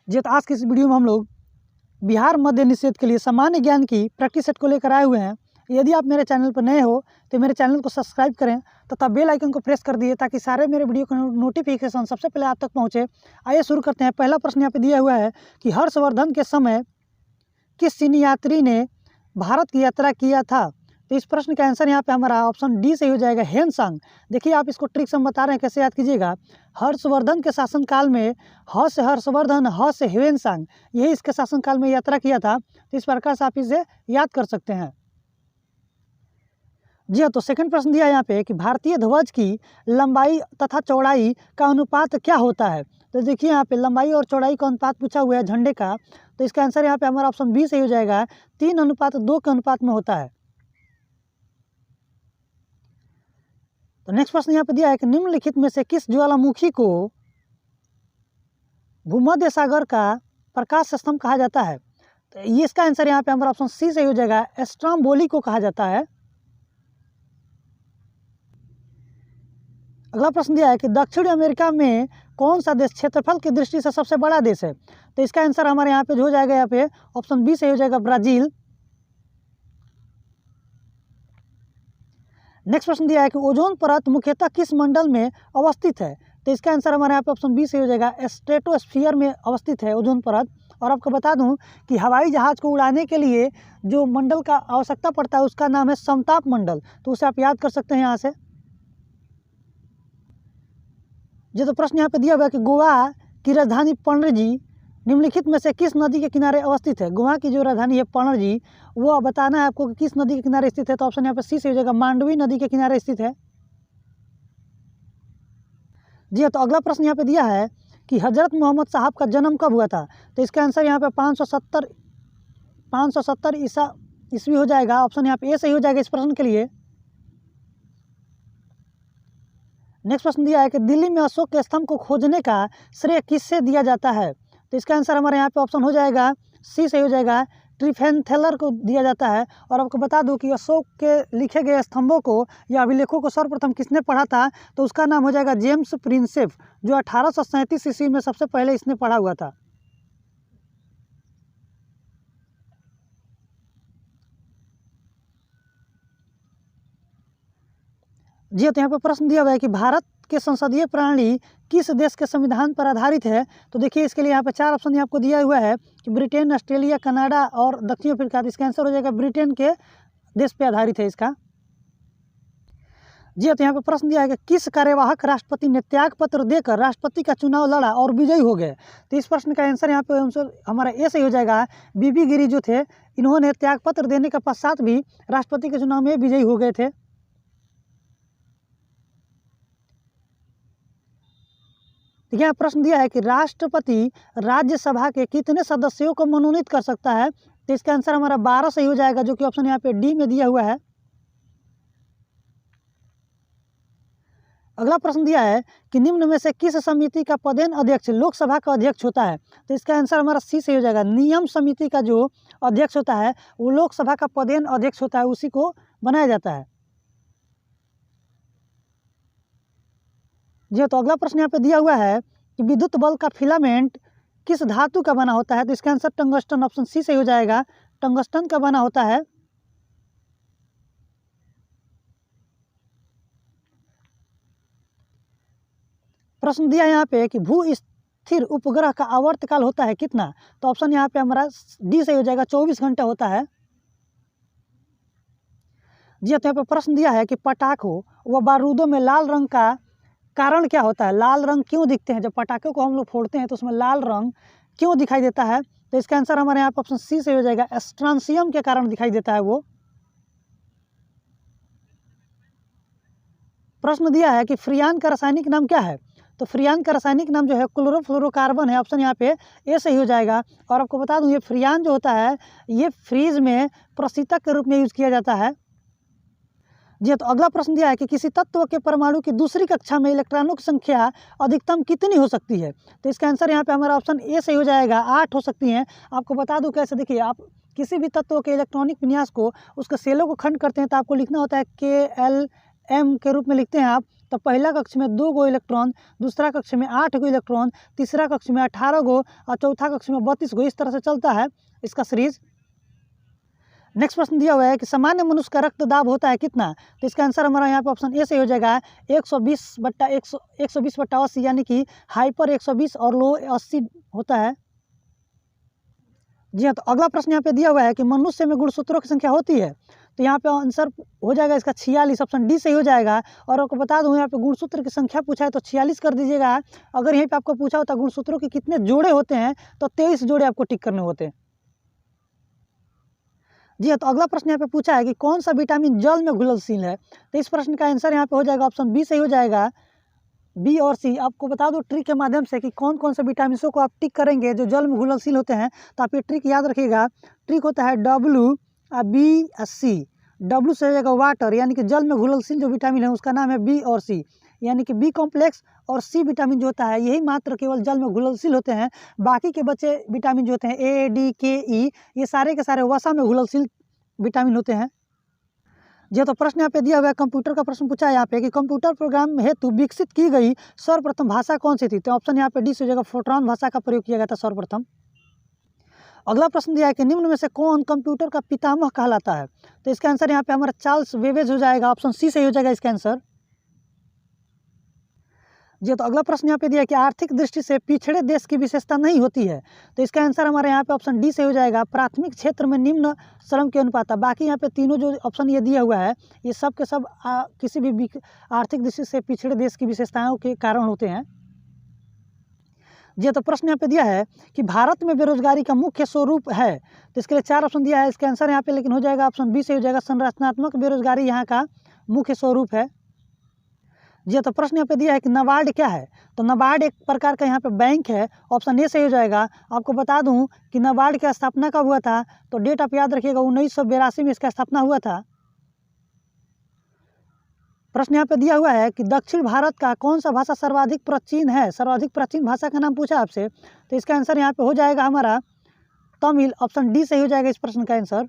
जी तो आज की इस वीडियो में हम लोग बिहार मद्य निषेध के लिए सामान्य ज्ञान की प्रैक्टिस सेट को लेकर आए हुए हैं। यदि आप मेरे चैनल पर नए हो तो मेरे चैनल को सब्सक्राइब करें तथा बेल आइकन को प्रेस कर दिए ताकि सारे मेरे वीडियो का नोटिफिकेशन सबसे पहले आप तक पहुंचे। आइए शुरू करते हैं। पहला प्रश्न यहाँ पे दिया हुआ है कि हर्षवर्धन के समय किस चीनी यात्री ने भारत की यात्रा किया था। तो इस प्रश्न का आंसर यहाँ पे हमारा ऑप्शन डी से हो जाएगा, ह्वेनसांग। देखिए आप इसको ट्रिक से हम बता रहे हैं कैसे याद कीजिएगा। हर्षवर्धन के शासनकाल में ह से हर्षवर्धन, ह से ह्वेनसांग, यही इसके शासनकाल में यात्रा किया था। तो इस प्रकार से आप इसे याद कर सकते हैं। जी हाँ, तो सेकंड प्रश्न दिया यहाँ पे कि भारतीय ध्वज की लंबाई तथा चौड़ाई का अनुपात क्या होता है। तो देखिए यहाँ पे लंबाई और चौड़ाई का अनुपात पूछा हुआ है झंडे का। तो इसका आंसर यहाँ पे हमारा ऑप्शन बी से हो जाएगा, 3:2 के अनुपात में होता है। तो नेक्स्ट प्रश्न यहाँ पे दिया है कि निम्नलिखित में से किस ज्वालामुखी को भूमध्य सागर का प्रकाश स्तंभ कहा जाता है। तो ये इसका आंसर यहाँ पे हमारा ऑप्शन सी से हो जाएगा, स्ट्रोम्बोली को कहा जाता है। अगला प्रश्न दिया है कि दक्षिण अमेरिका में कौन सा देश क्षेत्रफल की दृष्टि से सबसे बड़ा देश है। तो इसका आंसर हमारे यहाँ पे जो हो जाएगा, यहाँ पे ऑप्शन बी से हो जाएगा, ब्राजील। नेक्स्ट प्रश्न दिया है कि ओजोन परत मुख्यतः किस मंडल में अवस्थित है। तो इसका आंसर हमारे यहाँ पे ऑप्शन बी से हो जाएगा, स्ट्रेटोस्फीयर में अवस्थित है ओजोन परत। और आपको बता दूं कि हवाई जहाज को उड़ाने के लिए जो मंडल का आवश्यकता पड़ता है उसका नाम है समताप मंडल। तो उसे आप याद कर सकते हैं यहाँ से। जो तो प्रश्न यहाँ पे दिया हुआ है कि गोवा की राजधानी पणजी निम्नलिखित में से किस नदी के किनारे अवस्थित है। गोवा की जो राजधानी है पणजी, वो बताना है आपको कि किस नदी के किनारे स्थित है। तो ऑप्शन यहाँ पे सी से हो जाएगा, मांडवी नदी के किनारे स्थित है। जी हाँ, तो अगला प्रश्न यहाँ पे दिया है कि हजरत मोहम्मद साहब का जन्म कब हुआ था। तो इसका आंसर यहाँ पे 570 ईस्वी हो जाएगा। ऑप्शन यहाँ पे ए सही हो जाएगा इस प्रश्न के लिए। नेक्स्ट प्रश्न दिया है कि दिल्ली में अशोक के स्तंभ को खोजने का श्रेय किससे दिया जाता है। तो इसका आंसर हमारे यहाँ पे ऑप्शन हो जाएगा, सी से हो जाएगा, ट्रिफेंथेलर को दिया जाता है। और आपको बता दूं कि अशोक के लिखे गए स्तंभों को या अभिलेखों को सर्वप्रथम किसने पढ़ा था। तो उसका नाम हो जाएगा जेम्स प्रिंसेप, जो 1837 ईस्वी में सबसे पहले इसने पढ़ा हुआ था। जी तो यहाँ पे प्रश्न दिया हुआ है कि भारत के संसदीय प्रणाली किस देश के संविधान पर आधारित है। तो देखिए इसके लिए यहाँ पे 4 ऑप्शन आपको दिया हुआ है कि ब्रिटेन, ऑस्ट्रेलिया, कनाडा और दक्षिण अफ्रीका। तो इसका आंसर हो जाएगा ब्रिटेन के देश पे आधारित है इसका। जी तो यहाँ पे प्रश्न दिया है कि किस कार्यवाहक राष्ट्रपति ने त्याग पत्र देकर राष्ट्रपति का चुनाव लड़ा और विजयी हो गए। तो इस प्रश्न का आंसर यहाँ पे हमारा ए सही हो जाएगा, बीबी गिरी जो थे, इन्होंने त्याग पत्र देने के पश्चात भी राष्ट्रपति के चुनाव में विजयी हो गए थे। ठीक है, प्रश्न दिया है कि राष्ट्रपति राज्यसभा के कितने सदस्यों को मनोनीत कर सकता है। तो इसका आंसर हमारा 12 सही हो जाएगा, जो कि ऑप्शन यहाँ पे डी में दिया हुआ है। अगला प्रश्न दिया है कि निम्न में से किस समिति का पदेन अध्यक्ष लोकसभा का अध्यक्ष होता है। तो इसका आंसर हमारा सी से हो जाएगा, नियम समिति का जो अध्यक्ष होता है वो लोकसभा का पदेन अध्यक्ष होता है, उसी को बनाया जाता है। जी तो अगला प्रश्न यहाँ पे दिया हुआ है कि विद्युत बल्ब का फिलामेंट किस धातु का बना होता है। तो इसका आंसर टंगस्टन, ऑप्शन सी से हो जाएगा, टंगस्टन का बना होता है। प्रश्न दिया यहाँ पे कि भू स्थिर उपग्रह का आवर्तकाल होता है कितना। तो ऑप्शन यहाँ पे हमारा डी से हो जाएगा, 24 घंटे होता है। जी तो यहाँ पे प्रश्न दिया है कि पटाखों व बारूदों में लाल रंग का कारण क्या होता है। लाल रंग क्यों दिखते हैं, जब पटाखे को हम लोग फोड़ते हैं तो उसमें लाल रंग क्यों दिखाई देता है। तो इसका आंसर हमारे यहाँ पे ऑप्शन सी से हो जाएगा, स्ट्रांसियम के कारण दिखाई देता है वो। प्रश्न दिया है कि फ्रियान का रासायनिक नाम क्या है। तो फ्रियान का रासायनिक नाम जो है क्लोरोफ्लोरोकार्बन है। ऑप्शन यहाँ पे ए सही हो जाएगा। और आपको बता दूं ये फ्रियान जो होता है ये फ्रीज में प्रशीतक के रूप में यूज किया जाता है। जी तो अगला प्रश्न दिया है कि किसी तत्व के परमाणु की दूसरी कक्षा में इलेक्ट्रॉनों की संख्या अधिकतम कितनी हो सकती है। तो इसका आंसर यहाँ पे हमारा ऑप्शन ए सही हो जाएगा, 8 हो सकती हैं। आपको बता दूं कैसे, देखिए आप किसी भी तत्व के इलेक्ट्रॉनिक विन्यास को उसके सेलों को खंड करते हैं तो आपको लिखना होता है KLM के रूप में लिखते हैं आप। तो पहला कक्ष में 2 गो इलेक्ट्रॉन, दूसरा कक्ष में 8 गो इलेक्ट्रॉन, तीसरा कक्ष में 18 गो और चौथा कक्ष में 32 गो। इस तरह से चलता है इसका सीरीज। नेक्स्ट प्रश्न दिया हुआ है कि सामान्य मनुष्य का रक्त दाब होता है कितना? तो इसका आंसर हमारा यहाँ पे ऑप्शन ए से हो जाएगा 120/80, यानी कि हाइपर 120 और लो 80 होता है। जी हाँ, तो अगला प्रश्न यहाँ पे दिया हुआ है कि मनुष्य में गुणसूत्रों की संख्या होती है। तो यहाँ पे आंसर हो जाएगा इसका 46, ऑप्शन डी सही हो जाएगा। और आपको बता दूं यहाँ पे गुणसूत्र की संख्या पूछा है तो 46 कर दीजिएगा। अगर यहीं पे आपको पूछा होता गुणसूत्रों के कितने जोड़े होते हैं तो 23 जोड़े आपको टिक करने होते हैं। जी हाँ, तो अगला प्रश्न यहाँ पे पूछा है कि कौन सा विटामिन जल में घुलनशील है? तो इस प्रश्न का आंसर यहाँ पे हो जाएगा ऑप्शन बी सही हो जाएगा। बी और सी। आपको बता दो ट्रिक के माध्यम से कि कौन कौन से विटामिनों को आप टिक करेंगे जो जल में घुलनशील होते हैं। तो आप ये ट्रिक याद रखिएगा। ट्रिक होता है W, बी, सी। W से हो जाएगा वाटर, यानी कि जल में घुलनशील जो विटामिन है उसका नाम है बी और सी, यानी कि बी कॉम्प्लेक्स और सी विटामिन जो होता है यही मात्र केवल जल में घुलनशील होते हैं। बाकी के बचे विटामिन जो होते हैं ए, डी, के, ई, ये सारे के सारे वसा में घुलनशील विटामिन होते हैं। जी तो प्रश्न यहाँ पे दिया हुआ है, कंप्यूटर का प्रश्न पूछा है यहाँ पे कि कंप्यूटर प्रोग्राम हेतु विकसित की गई सर्वप्रथम भाषा कौन सी थी? तो ऑप्शन यहाँ पे डी से हो जाएगा फोर्ट्रॉन भाषा का प्रयोग किया गया था सर्वप्रथम। अगला प्रश्न दिया है कि निम्न में से कौन कंप्यूटर का पितामह कहलाता है? तो इसका आंसर यहाँ पे हमारा चार्ल्स बेबेज हो जाएगा, ऑप्शन सी से हो जाएगा इसका आंसर। जी तो अगला प्रश्न यहाँ पे दिया है कि आर्थिक दृष्टि से पिछड़े देश की विशेषता नहीं होती है। तो इसका आंसर हमारे यहाँ पे ऑप्शन डी से हो जाएगा, प्राथमिक क्षेत्र में निम्न श्रम के अनुपात। बाकी यहाँ पे तीनों जो ऑप्शन ये दिया हुआ है ये सब के सब किसी भी आर्थिक दृष्टि से पिछड़े देश की विशेषताओं के कारण होते हैं। जी तो प्रश्न यहाँ पे दिया है कि भारत में बेरोजगारी का मुख्य स्वरूप है। तो इसके लिए 4 ऑप्शन दिया है। इसका आंसर यहाँ पे लेकिन हो जाएगा ऑप्शन बी से हो जाएगा, संरचनात्मक बेरोजगारी यहाँ का मुख्य स्वरूप है। जी तो प्रश्न यहाँ पे दिया है कि नाबार्ड क्या है? तो नाबार्ड एक प्रकार का यहाँ पे बैंक है, ऑप्शन ए से हो जाएगा। आपको बता दूं कि नाबार्ड की स्थापना कब हुआ था? तो डेट आप याद रखिएगा 1982 में इसका स्थापना हुआ था। प्रश्न यहाँ पे दिया हुआ है कि दक्षिण भारत का कौन सा भाषा सर्वाधिक प्राचीन है? सर्वाधिक प्राचीन भाषा का नाम पूछा आपसे, तो इसका आंसर यहाँ पे हो जाएगा हमारा तमिल, ऑप्शन डी से हो जाएगा इस प्रश्न का आंसर।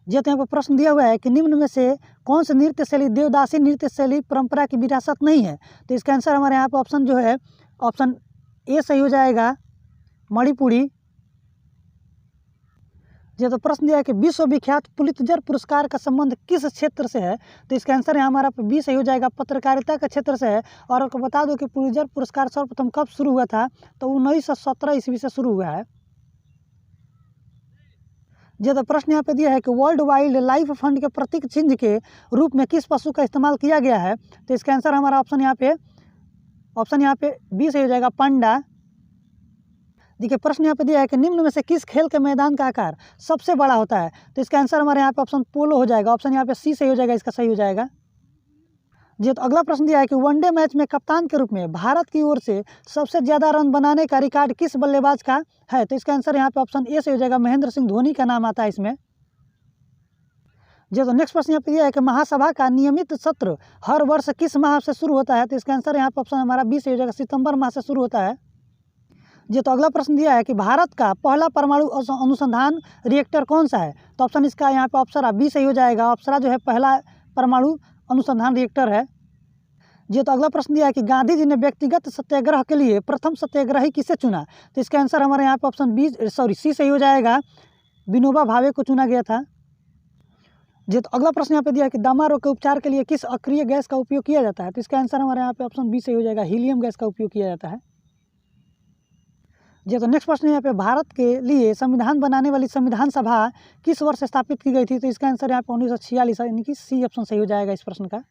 जी तो यहाँ पर प्रश्न दिया हुआ है कि निम्न में से कौन सी नृत्य शैली देवदासी नृत्य शैली परंपरा की विरासत नहीं है? तो इसका आंसर हमारे यहाँ पे ऑप्शन जो है ऑप्शन ए सही हो जाएगा, मणिपुरी। जी तो प्रश्न दिया है कि विश्वविख्यात पुलित्जर पुरस्कार का संबंध किस क्षेत्र से है? तो इसका आंसर यहाँ हमारा बी सही हो जाएगा, पत्रकारिता के क्षेत्र से है। और आपको बता दो कि पुलित्जर पुरस्कार सर्वप्रथम कब शुरू हुआ था? तो 1917 ईस्वी से शुरू हुआ है। जी तो प्रश्न यहाँ पे दिया है कि वर्ल्ड वाइल्ड लाइफ फंड के प्रतीक चिन्ह के रूप में किस पशु का इस्तेमाल किया गया है? तो इसका आंसर हमारा ऑप्शन यहाँ पे बी से हो जाएगा, पांडा। देखिए प्रश्न यहाँ पे दिया है कि निम्न में से किस खेल के मैदान का आकार सबसे बड़ा होता है? तो इसका आंसर हमारे यहाँ पे ऑप्शन पोलो हो जाएगा, ऑप्शन यहाँ पे सी सही हो जाएगा, इसका सही हो जाएगा। जी तो अगला प्रश्न दिया है कि वनडे मैच में कप्तान के रूप में भारत की ओर से सबसे ज़्यादा रन बनाने का रिकॉर्ड किस बल्लेबाज का है? तो इसका आंसर यहाँ पे ऑप्शन ए से हो जाएगा, महेंद्र सिंह धोनी का नाम आता है इसमें। जी तो नेक्स्ट प्रश्न यहाँ पे दिया है कि महासभा का नियमित सत्र हर वर्ष किस माह से शुरू होता है? तो इसका आंसर यहाँ पे ऑप्शन हमारा बी से हो जाएगा, सितंबर माह से शुरू होता है। जी तो अगला प्रश्न दिया है कि भारत का पहला परमाणु अनुसंधान रिएक्टर कौन सा है? तो ऑप्शन इसका यहाँ पे अप्सरा बी सही हो जाएगा, अप्सरा जो है पहला परमाणु अनुसंधान रिएक्टर है। जी तो अगला प्रश्न दिया है कि गांधी जी ने व्यक्तिगत सत्याग्रह के लिए प्रथम सत्याग्रही किसे चुना? तो इसका आंसर हमारे यहाँ पे ऑप्शन सी सही हो जाएगा, विनोबा भावे को चुना गया था। जी तो अगला प्रश्न यहाँ पे दिया है कि दमा रोग के उपचार के लिए किस अक्रिय गैस का उपयोग किया जाता है? तो इसका आंसर हमारे यहाँ पे ऑप्शन बी सही हो जाएगा, हीलियम गैस का उपयोग किया जाता है। जी तो नेक्स्ट प्रश्न यहाँ पे भारत के लिए संविधान बनाने वाली संविधान सभा किस वर्ष स्थापित की गई थी? तो इसका आंसर यहाँ पे 1946, यानी कि सी ऑप्शन सही हो जाएगा इस प्रश्न का।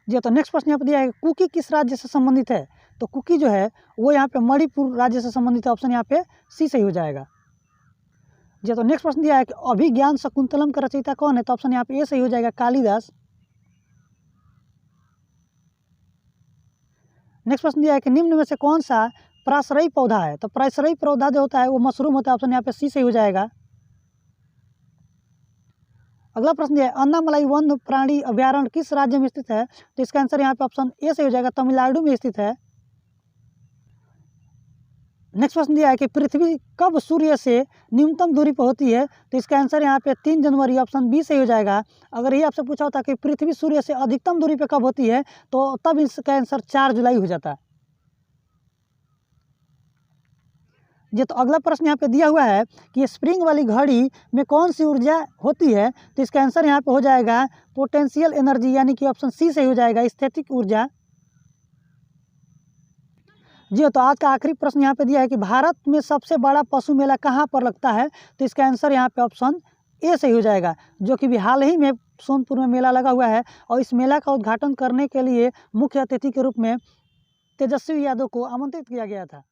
जी तो नेक्स्ट प्रश्न यहाँ पे दिया है कुकी किस राज्य से संबंधित है? तो कुकी जो है वो यहाँ पे मणिपुर राज्य से संबंधित है, ऑप्शन यहाँ पे सी सही हो जाएगा। जी तो नेक्स्ट प्रश्न दिया है कि अभिज्ञान शकुंतलम का रचयिता कौन है? तो ऑप्शन यहाँ पे ए सही हो जाएगा, कालिदास। नेक्स्ट प्रश्न दिया है कि निम्न में से कौन सा प्राश्रयी पौधा है? तो प्राश्रयी पौधा जो होता है वो मशरूम होता है, ऑप्शन यहाँ पे सी सही हो जाएगा। अगला प्रश्न दिया है अन्नामलाई वन्य प्राणी अभ्यारण्य किस राज्य में स्थित है? तो इसका आंसर यहाँ पे ऑप्शन ए से हो जाएगा, तमिलनाडु में स्थित है। नेक्स्ट प्रश्न दिया है कि पृथ्वी कब सूर्य से न्यूनतम दूरी पर होती है, तो इसका आंसर यहाँ पे 3 जनवरी ऑप्शन बी सही हो जाएगा। अगर ये आपसे पूछा होता कि पृथ्वी सूर्य से अधिकतम दूरी पर कब होती है, तो तब इसका आंसर 4 जुलाई हो जाता। जी, तो अगला प्रश्न यहाँ पे दिया हुआ है कि स्प्रिंग वाली घड़ी में कौन सी ऊर्जा होती है, तो इसका आंसर यहाँ पे हो जाएगा पोटेंशियल एनर्जी, यानी कि ऑप्शन सी सही हो जाएगा, स्थैतिक ऊर्जा। जी, तो आज का आखिरी प्रश्न यहाँ पे दिया है कि भारत में सबसे बड़ा पशु मेला कहाँ पर लगता है, तो इसका आंसर यहाँ पे ऑप्शन ए सही हो जाएगा, जो कि हाल ही में सोनपुर में मेला लगा हुआ है। और इस मेला का उद्घाटन करने के लिए मुख्य अतिथि के रूप में तेजस्वी यादव को आमंत्रित किया गया था।